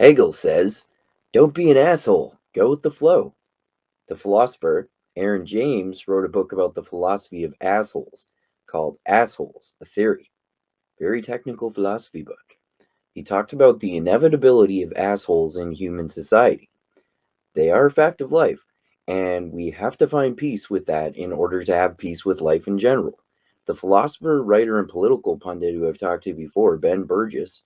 Hegel says, don't be an asshole, go with the flow. The philosopher Aaron James wrote a book about the philosophy of assholes called Assholes, a Theory. Very technical philosophy book. He talked about the inevitability of assholes in human society. They are a fact of life, and we have to find peace with that in order to have peace with life in general. The philosopher, writer, and political pundit who I've talked to before, Ben Burgess,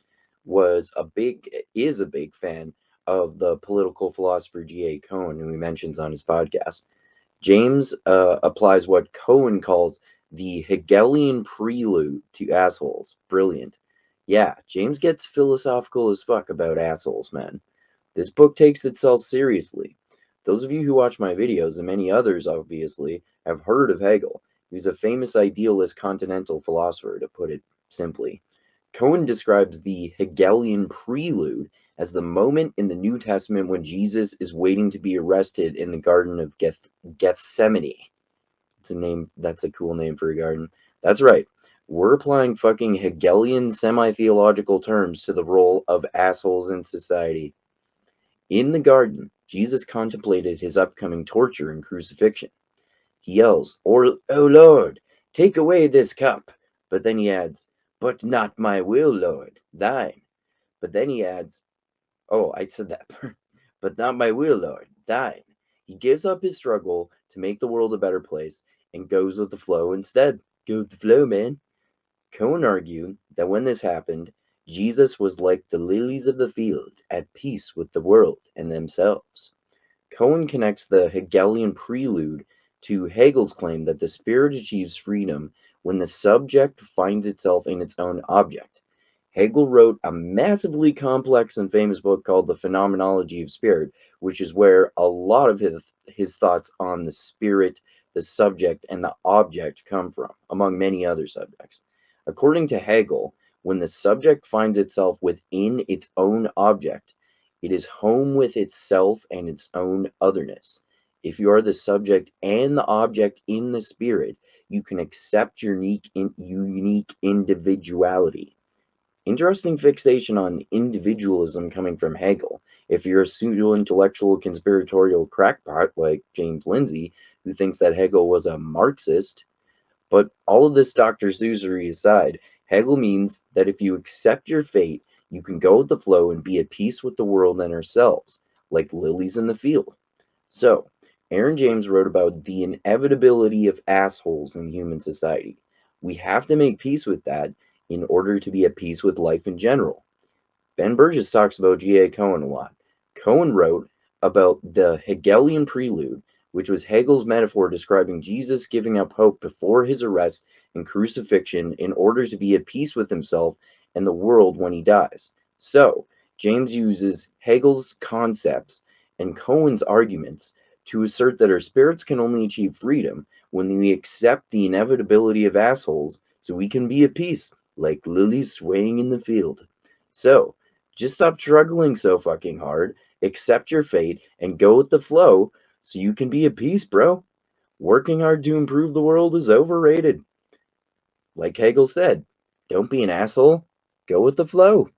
is a big fan of the political philosopher G.A. Cohen, who he mentions on his podcast. James applies what Cohen calls the Hegelian prelude to assholes. Brilliant. Yeah, James gets philosophical as fuck about assholes, man. This book takes itself seriously. Those of you who watch my videos, and many others obviously, have heard of Hegel. He's a famous idealist continental philosopher, to put it simply. Cohen describes the Hegelian prelude as the moment in the New Testament when Jesus is waiting to be arrested in the Garden of Gethsemane. That's a cool name for a garden. That's right. We're applying fucking Hegelian semi-theological terms to the role of assholes in society. In the garden, Jesus contemplated his upcoming torture and crucifixion. He yells, "O Lord, take away this cup." But then he adds, "But not my will, Lord, thine." But then he adds, oh, I said that part. "But not my will, Lord, thine." He gives up his struggle to make the world a better place and goes with the flow instead. Go with the flow, man. Cohen argued that when this happened, Jesus was like the lilies of the field, at peace with the world and themselves. Cohen connects the Hegelian prelude to Hegel's claim that the spirit achieves freedom when the subject finds itself in its own object. Hegel wrote a massively complex and famous book called The Phenomenology of Spirit, which is where a lot of his thoughts on the spirit, the subject, and the object come from, among many other subjects. According to Hegel, when the subject finds itself within its own object, it is home with itself and its own otherness. If you are the subject and the object in the spirit, you can accept your unique individuality. Interesting fixation on individualism coming from Hegel. If you're a pseudo-intellectual conspiratorial crackpot like James Lindsay, who thinks that Hegel was a Marxist, but all of this Dr. Seussry aside, Hegel means that if you accept your fate, you can go with the flow and be at peace with the world and ourselves, like lilies in the field. So, Aaron James wrote about the inevitability of assholes in human society. We have to make peace with that in order to be at peace with life in general. Ben Burgess talks about G.A. Cohen a lot. Cohen wrote about the Hegelian prelude, which was Hegel's metaphor describing Jesus giving up hope before his arrest and crucifixion in order to be at peace with himself and the world when he dies. So, James uses Hegel's concepts and Cohen's arguments to assert that our spirits can only achieve freedom when we accept the inevitability of assholes so we can be at peace, like lilies swaying in the field. So, just stop struggling so fucking hard, accept your fate, and go with the flow so you can be at peace, bro. Working hard to improve the world is overrated. Like Hegel said, don't be an asshole, go with the flow.